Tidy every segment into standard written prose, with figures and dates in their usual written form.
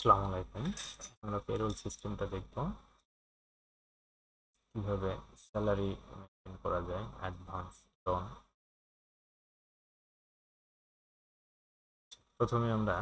আসসালামু আলাইকুম। আমরা পেরোল সিস্টেমটা দেখব, কিভাবে স্যালারি মেনটেন করা যায় অ্যাডভান্স লোন। প্রথমে আমরা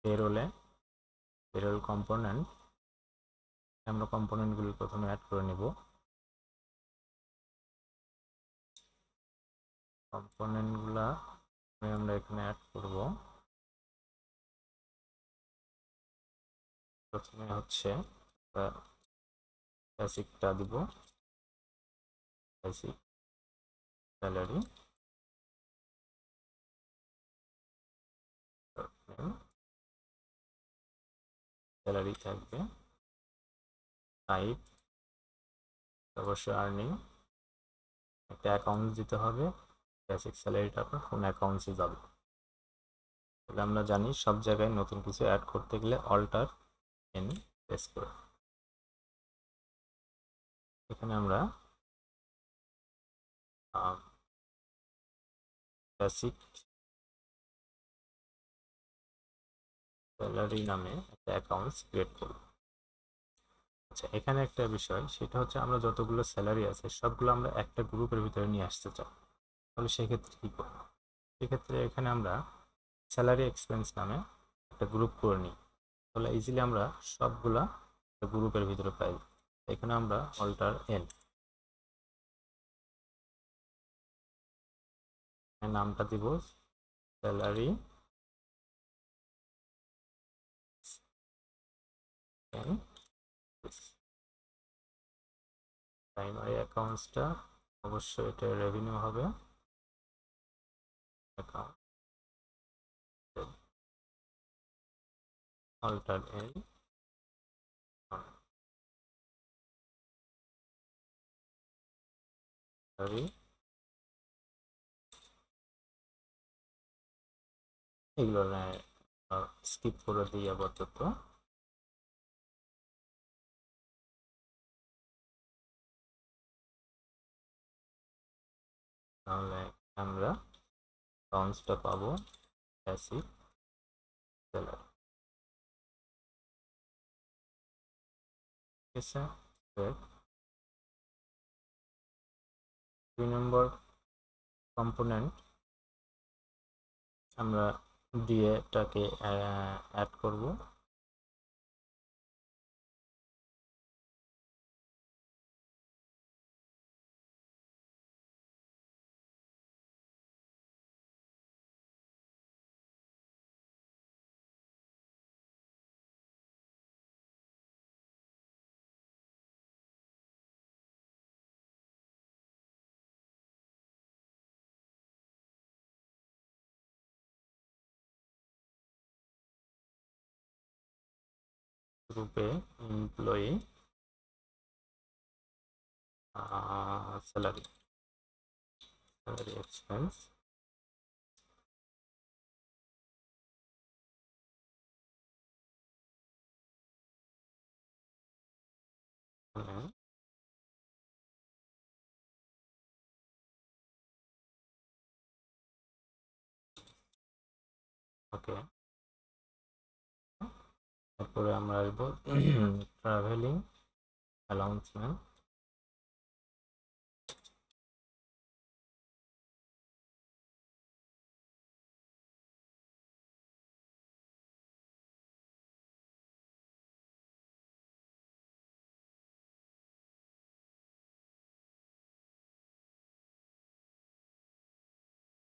পেরোল কম্পোনেন্টগুলো প্রথমে অ্যাড করে নিব। কম্পোনেন্টগুলা আমরা এখানে অ্যাড করব। প্রথমে হচ্ছে বেসিকটা দিব, বেসিক স্যালারি, স্যালারি থাকবে, টাইপ অবশ্যই আর্নিং, একটা অ্যাকাউন্ট দিতে হবে। বেসিক স্যালারিটা আপনার কোন অ্যাকাউন্টসে যাবে। তাহলে আমরা জানি সব জায়গায় নতুন কিছু অ্যাড করতে গেলে অল্টার এন প্রেস করে এখানে আমরা বেসিক স্যালারি নামে একটা অ্যাকাউন্টস ক্রিয়েট করব। আচ্ছা, এখানে একটা বিষয়, সেটা হচ্ছে আমরা যতগুলো স্যালারি আছে সবগুলো আমরা একটা গ্রুপের ভিতরে নিয়ে আসতে চাই। তাহলে সেক্ষেত্রে কী করব? সেক্ষেত্রে এখানে আমরা স্যালারি এক্সপেন্স নামে একটা গ্রুপ করে নিই। তাহলে ইজিলি আমরা সবগুলা গ্রুপের ভিতরে পাই। এখানে আমরা অল্টার এন, নামটা দিব স্যালারি এন। প্রাইমারি অ্যাকাউন্টসটা অবশ্যই এটা রেভিনিউ হবে, অ্যাকাউন্ট অল্টার এন সরি, এগুলো স্কিপ করে দিই আপাতত। তাহলে আমরা অ্যাকাউন্টসটা পাবো বেসিক স্যালারি। ঠিক আছে, 2 নম্বর কম্পোনেন্ট আমরা ডিএটাকে অ্যাড করব। গ্রুপে এমপ্লয়ি স্যালারি, স্যালারি এক্সপেন্স, ওকে। তারপরে আমরা আসবো ট্রাভেলিং অ্যালাউন্সমেন্ট।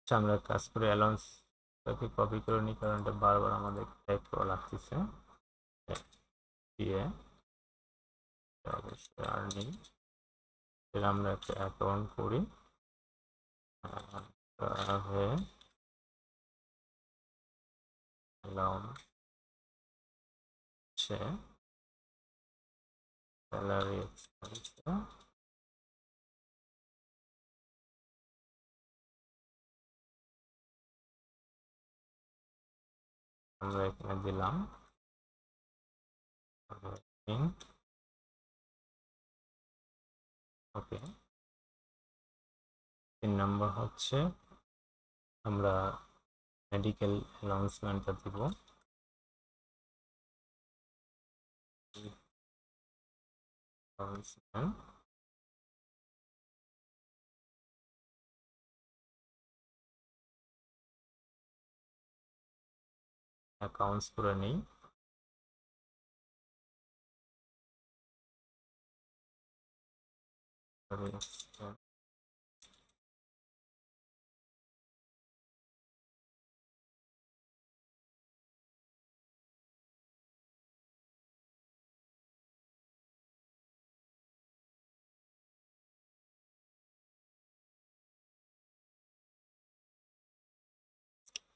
আমরা কাজ করে অ্যালাউন্সটাকে কপি করে নিই, কারণ এটা বারবার আমাদের টাইপ করা লাগতেছে। দিয়ে অবশ্যই আর্নিং, এর আমরা একটা অ্যাকাউন্ট করি, ট্রাভেল অ্যালাউন্স স্যালারি এক্সপেন্স। আমরা এখানে দিলাম ওকে। 3 নম্বর হচ্ছে আমরা মেডিকেল অ্যানাউন্সমেন্টটা দিব। অ্যাকাউন্টস করে নেই।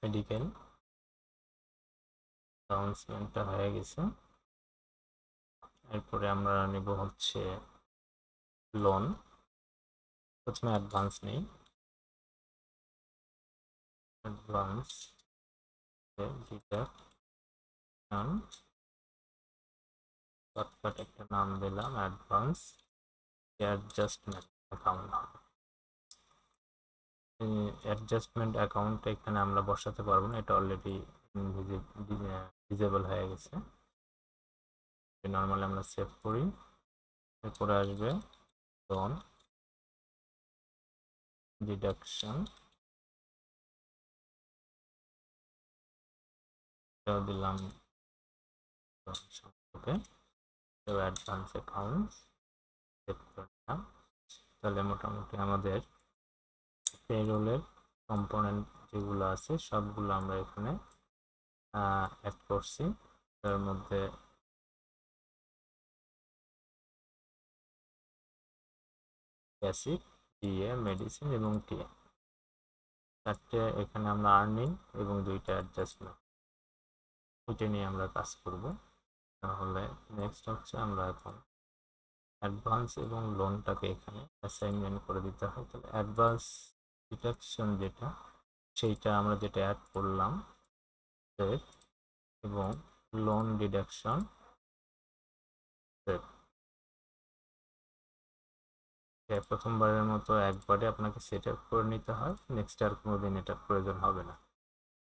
মেডিকেল অ্যানাউন্সমেন্টটা হয়ে গেছে। এরপরে আমরা নেব হচ্ছে লোন। প্রথমে অ্যাডভান্স নেই। অ্যাডভান্স শর্টকাট একটা নাম দিলাম অ্যাডভান্স অ্যাডজাস্টমেন্ট অ্যাকাউন্ট। অ্যাডজাস্টমেন্ট অ্যাকাউন্টটা এখানে আমরা বসাতে পারবো না, এটা অলরেডি ডিজেবল হয়ে গেছে। নর্মালি আমরা সেভ করি। এরপরে আসবে লোন ডিডাকশন, দিলাম ওকে। অ্যাডভান্স অ্যাকাউন্টস সেভ করলাম। তাহলে মোটামুটি আমাদের পেরোলের কম্পোনেন্ট যেগুলো আছে সবগুলো আমরা এখানে অ্যাড করছি। তার মধ্যে বেসিক, ডিএ, মেডিসিন এবং টিএ, চারটে এখানে আমরা আর্নিং এবং দুইটা অ্যাডজাস্টমেন্ট, ওইটা নিয়ে আমরা কাজ করব। তাহলে নেক্সট হচ্ছে আমরা এখন অ্যাডভান্স এবং লোনটাকে এখানে অ্যাসাইনমেন্ট করে দিতে হয়। তাহলে অ্যাডভান্স ডিডাকশন যেটা, সেইটা আমরা যেটা অ্যাড করলাম সেভ, এবং লোন ডিডাকশন সেভ। প্রথমবারের মতো একবারে আপনাকে সেট আপ করে নিতে হয়, নেক্সট আর কোনোদিন এটার প্রয়োজন হবে না।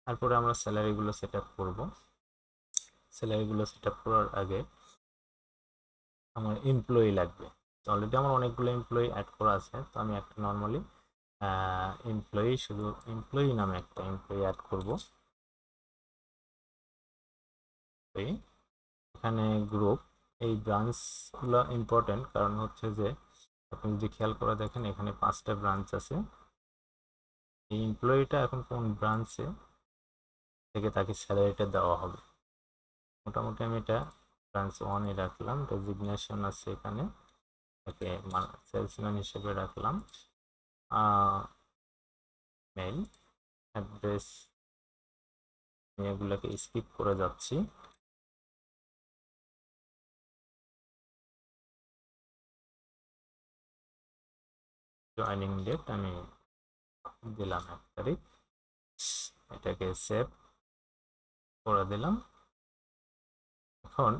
তারপরে আমরা স্যালারিগুলো সেট আপ করবো। স্যালারিগুলো সেট আপ করার আগে আমার এমপ্লয়ি লাগবে। অলরেডি আমার অনেকগুলো এমপ্লয়ি অ্যাড করা আছে, তো আমি একটা নর্মালি এমপ্লয়ি, শুধু এমপ্লয়ি নামে একটা এমপ্লয়ি অ্যাড করব। এখানে গ্রুপ, এই ব্রাঞ্চগুলো ইম্পর্টেন্ট, কারণ হচ্ছে যে আপনি যদি খেয়াল করে দেখেন এখানে 5টা ব্রাঞ্চ আছে। এই এমপ্লয়িটা এখন কোন ব্রাঞ্চে থেকে তাকে স্যালারিটা দেওয়া হবে। মোটামুটি আমি এটা ব্রাঞ্চ 1-এ রাখলাম। ডেজিগনেশন আছে এখানে, তাকে সেলসম্যান হিসেবে রাখলাম। মেল, অ্যাড্রেস, এগুলোকে স্কিপ করে যাচ্ছি। জয়েনিং ডেট আমি দিলাম 1 তারিখ, এটাকে সেভ করে দিলাম। এখন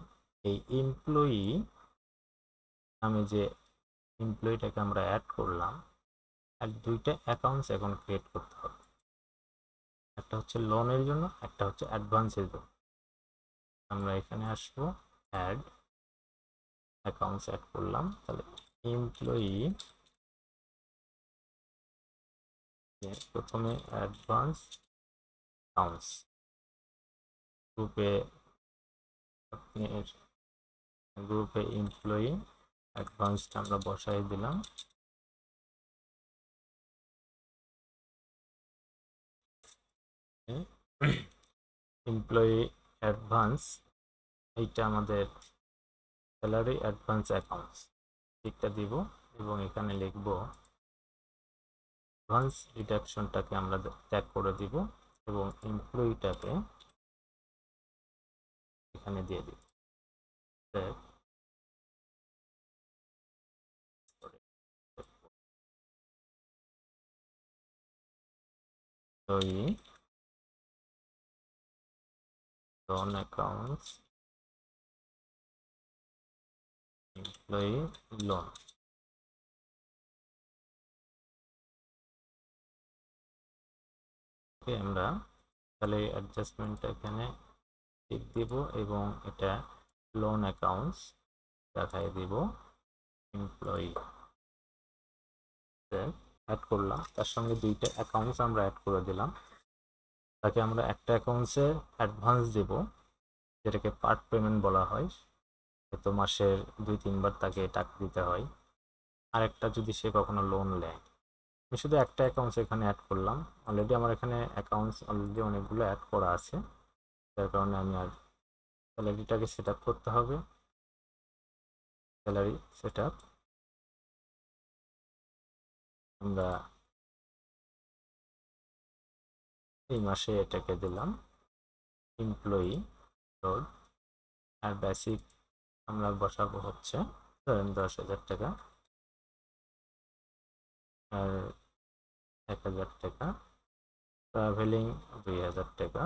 এই এমপ্লয়ি, আমি যে এমপ্লয়িটাকে আমরা অ্যাড করলাম, আর দুইটা অ্যাকাউন্টস এখন ক্রিয়েট করতে হবে। একটা হচ্ছে লোনের জন্য, একটা হচ্ছে অ্যাডভান্সের জন্য। আমরা এখানে আসবো, অ্যাড অ্যাকাউন্টস অ্যাড করলাম। তাহলে এমপ্লয়ি, প্রথমে অ্যাডভান্স অ্যাকাউন্টস গ্রুপে, গ্রুপে এমপ্লয়ি অ্যাডভান্সটা আমরা বসাই দিলাম। এমপ্লয়ি অ্যাডভান্স, এইটা আমাদের স্যালারি অ্যাডভান্স অ্যাকাউন্টস, ঠিকটা দিব এবং এখানে লিখব অ্যাডভান্স ডিডাকশনটাকে আমরা ট্যাগ করে দিব এবং এমপ্লয়িটাকে এখানে দিয়ে দিব। Employee loan accounts, employee loan, আমরা তাহলে অ্যাডজাস্টমেন্টটা এখানে টিক দিব এবং এটা লোন অ্যাকাউন্টস দেখাই দিব। এমপ্লয়ি অ্যাড করলাম, তার সঙ্গে দুইটা অ্যাকাউন্টস আমরা অ্যাড করে দিলাম। তাকে আমরা একটা অ্যাকাউন্টসে অ্যাডভান্স দেব, যেটাকে পার্ট পেমেন্ট বলা হয়, তো মাসের 2-3 বার তাকে টাকা দিতে হয়। আরেকটা যদি সে কখনো লোন নেয়। আমি শুধু একটা অ্যাকাউন্টস এখানে অ্যাড করলাম, অলরেডি আমার এখানে অ্যাকাউন্টস অলরেডি অনেকগুলো অ্যাড করা আছে, যার কারণে আমি আর স্যালারিটাকে সেট আপ করতে হবে। স্যালারি সেট আপ আমরা এই মাসে এটাকে দিলাম এমপ্লয়ি লোড, আর বেসিক আমরা বসাবো হচ্ছে ধরেন 10,000 টাকা আর 1,000 টাকা, ট্রাভেলিং 2,000 টাকা,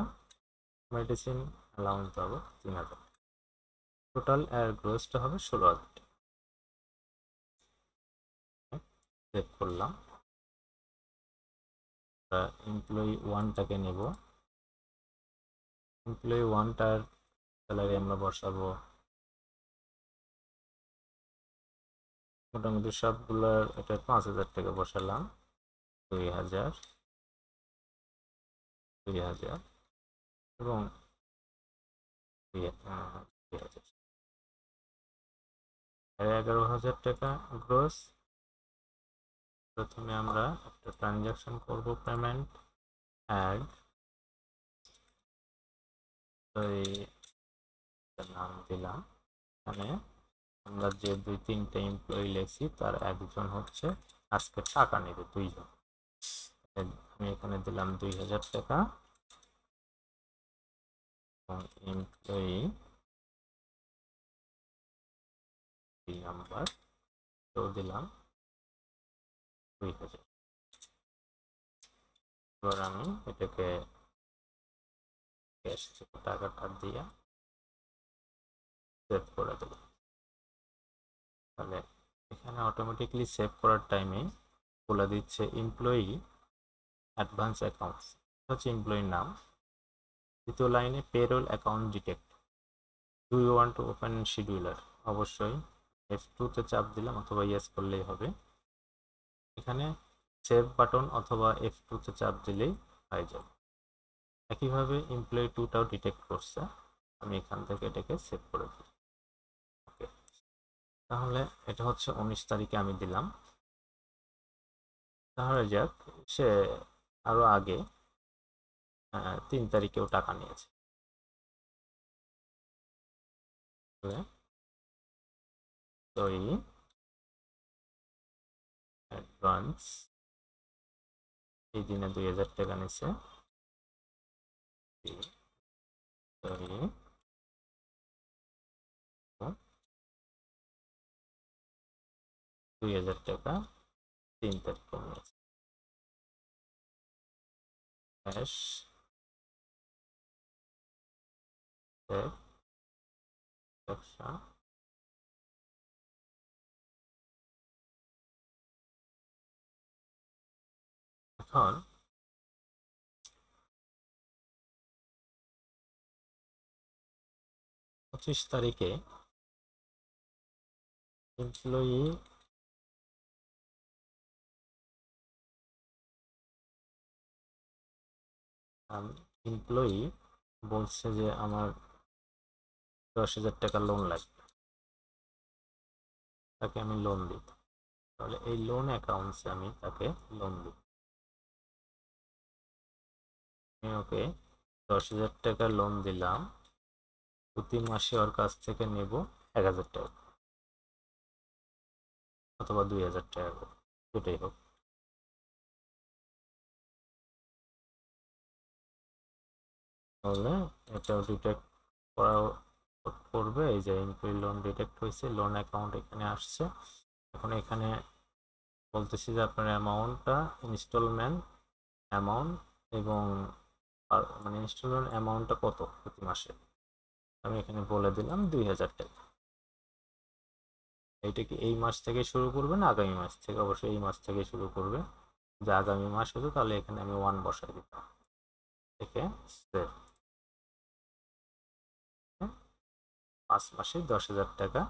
মেডিসিন অ্যালাউন্স পাবো 3,000, টোটাল আর গ্রোসটা হবে 16,000 টাকা। সেভ করলাম। এমপ্লয়ি ওয়ানটাকে নেব, এমপ্লয়ি ওয়ানটার স্যালারি আমরা বসাবো মোটামুটি সবগুলোর, এটা 5,000 টাকা বসালাম, 2,000, 2,000 এবং 2,000, 11,000 টাকা গ্রোস। প্রথমে আমরা একটা ট্রানজাকশন করব, পেমেন্ট অ্যাড, তো এই নাম দিলাম। এখানে আমরা যে 2-3টে এমপ্লয়ি লেখছি তার একজন হচ্ছে আজকে টাকা নেবে, 2জন। আমি এখানে দিলাম 2,000 টাকা এবং এমপ্লয়ি নাম্বার তো দিলাম 2,000। এবার আমি এটাকে ক্যাশ থেকে টাকাটা দিয়ে সেভ করে দেব। তাহলে এখানে অটোমেটিকলি সেভ করার টাইমে বলে দিচ্ছে এমপ্লয়ি অ্যাডভান্স অ্যাকাউন্টস, হচ্ছে এমপ্লয়ির নাম। দ্বিতীয় লাইনে payroll account detect, do you want to open scheduler, অবশ্যই F2-তে চাপ দিলাম অথবা ইয়েস করলেই হবে। এখানে সেভ বাটন অথবা F2-তে চাপ দিলেই হয়ে যাবে। একইভাবে এমপ্লয়ি 2টাও ডিটেক্ট করছে, আমি এখান থেকে এটাকে সেভ করে দিই। ওকে, তাহলে এটা হচ্ছে 19 তারিখে আমি দিলাম। তাহলে যাক, সে আরো আগে 3 তারিখেও টাকা নিয়েছে। সরি, অ্যাডভান্স এই দিনে 2,000 টাকা নিছে, সরি 2,000 টাকা 3 তারিখে নিয়েছে। ক্যাশ ব্যবসা, এখন 25 তারিখে এমপ্লয়ি এমপ্লয়ি বলছে যে আমার 10,000 টাকা লোন লাগবে, তাকে আমি লোন দিব। তাহলে এই লোন অ্যাকাউন্টসে আমি তাকে লোন দিব। আমি ওকে 10,000 টাকা লোন দিলাম, প্রতি মাসে ওর কাছ থেকে নেব 1,000 টাকা অথবা 2,000 টাকা, দুটোই হোক। তাহলে এটাও ডিটেক্ট করা করবে। এই যে এমপ্লয়ি লোন ডিটেক্ট হয়েছে, লোন অ্যাকাউন্ট এখানে আসছে। এখন এখানে বলতেছি যে আপনার অ্যামাউন্টটা ইনস্টলমেন্ট অ্যামাউন্ট এবং মানে ইনস্টলমেন্ট অ্যামাউন্টটা কত প্রতি মাসে, আমি এখানে বলে দিলাম 2,000 টাকা। এইটা কি এই মাস থেকে শুরু করবে না আগামী মাস থেকে? অবশ্যই এই মাস থেকে শুরু করবে। যে আগামী মাস হতো তাহলে এখানে আমি 1 বসাই দিতাম, থেকে সেভ। 5 মাসে 10,000 টাকা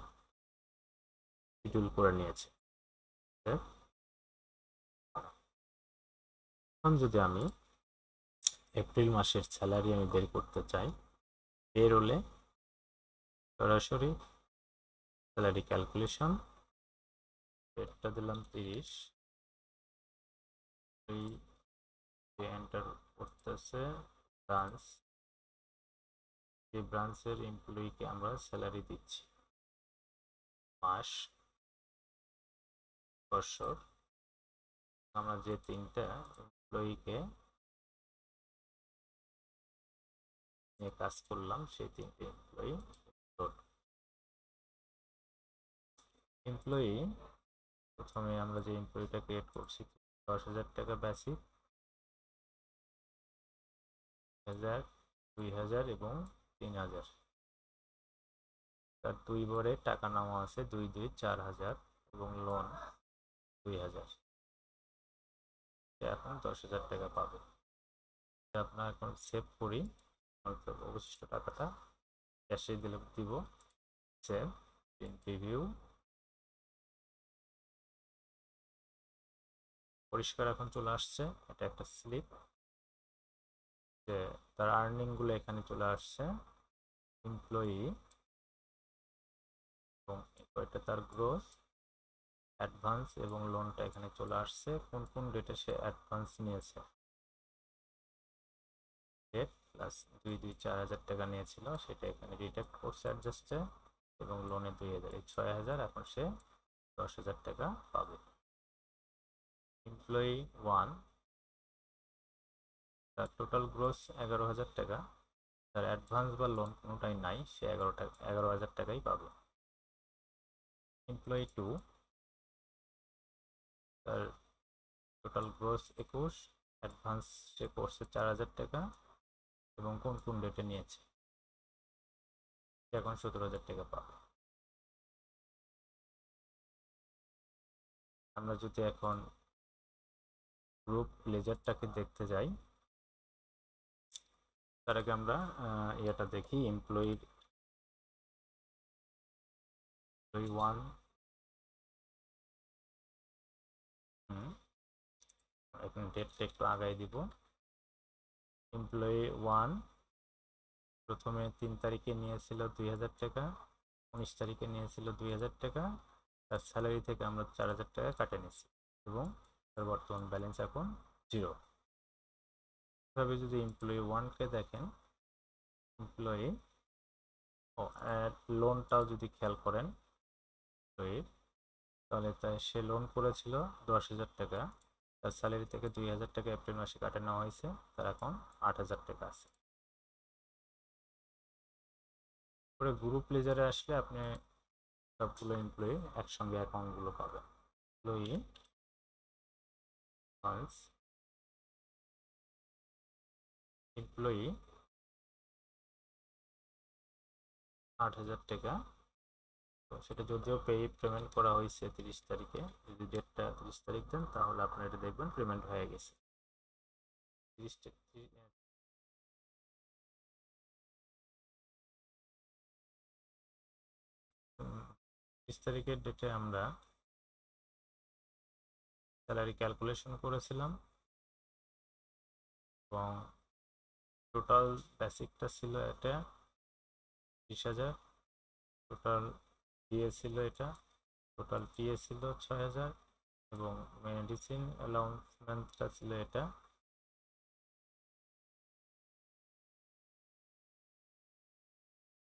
শিডিউল করে নিয়েছে। এখন যদি আমি এপ্রিল মাসের স্যালারি আমি বের করতে চাই, পেরোলে সরাসরি স্যালারি ক্যালকুলেশন, রেটটা দিলাম 30, এই এন্টার করতেছে ব্রাঞ্চ, এই ব্রাঞ্চের এমপ্লয়িকে আমরা স্যালারি দিচ্ছি মাস, বছর। আমরা যে তিনটা এমপ্লয়িকে নিয়ে কাজ করলাম সেই তিনটে এমপ্লয়ি প্রথমে আমরা যে এমপ্লয়িটা ক্রিয়েট করছি 10,000 টাকা বেসিক, 1,000, 2,000 এবং 3,000। তার 2 বারে টাকা নামা আছে 2 2 4,000 এবং লোন 2,000। এখন 10,000 টাকা পাবে। আপনার এখন সেভ করি, অবশিষ্ট টাকাটা ক্যাশে দিলে দিব, সেভ, প্রিভিউ, পরিষ্কার এখন চলে আসছে। এটা একটা স্লিপ যে তার আর্নিং গুলো এখানে চলে আসছে, এমপ্লয়ি এবং এটা তার গ্রোস, অ্যাডভান্স এবং লোনটা এখানে চলে আসছে। কোন কোন ডেটে সে অ্যাডভান্স নিয়েছে, ডেট প্লাস 2 2 4,000 টাকা নিয়েছিল সেটা এখানে ডিডাক্ট করছে অ্যাডজাস্টে, এবং লোনে 2,000, এই 6,000। এখন সে 10,000 টাকা পাবে। এমপ্লয়ি 1, তার টোটাল গ্রোস 11,000 টাকা, তার অ্যাডভান্স বা লোন কোনোটাই নাই, সে 11,000 টাকাই পাবে। এমপ্লয়ি 2, তার টোটাল গ্রোস 21, অ্যাডভান্স সে করছে 4,000 টাকা এবং কোন কোন ডেটে নিয়েছে, সে এখন 17,000 টাকা পাবে। আমরা যদি এখন গ্রুপ লেজারটাকে দেখতে যাই, তার আগে আমরা ইয়েটা দেখি, এমপ্লয়ি 1, এখন ডেটটা একটু আগাই দিব। এমপ্লয়ি 1 প্রথমে 3 তারিখে নিয়েছিল 2,000 টাকা, 19 তারিখে নিয়েছিল 2,000 টাকা, তার স্যালারি থেকে আমরা 4,000 টাকা কাটে নিয়েছি এবং তার বর্তমান ব্যালেন্স এখন 0। এভাবে যদি এমপ্লয়ি 1কে দেখেন, এমপ্লয়ি লোনটাও যদি খেয়াল করেন তাহলে সে লোন করেছিল 10,000 টাকা, তার স্যালারি থেকে 2,000 টাকা এপ্রিল মাসে কাটে নেওয়া হয়েছে, তার এখন 8,000 টাকা আছে। পরে গ্রুপ লেজারে আসলে আপনি সবগুলো এমপ্লয়ি একসঙ্গে অ্যাকাউন্টগুলো পাবেন। এমপ্লয়ি ফান্ডস, এমপ্লয়ি 8,000 টাকা, তো সেটা যদিও পেমেন্ট করা হয়েছে 30 তারিখে, যদি ডেটটা 30 তারিখ দেন তাহলে আপনার এটা দেখবেন পেমেন্ট হয়ে গেছে 30 তারিখের ডেটে আমরা স্যালারি ক্যালকুলেশন করেছিলাম এবং টোটাল বেসিকটা ছিল এটা 30,000, টোটাল ডিএ ছিল এটা, টোটাল টিএ ছিল 6,000 এবং মেডিসিন অ্যালাউন্সমেন্টটা ছিল এটা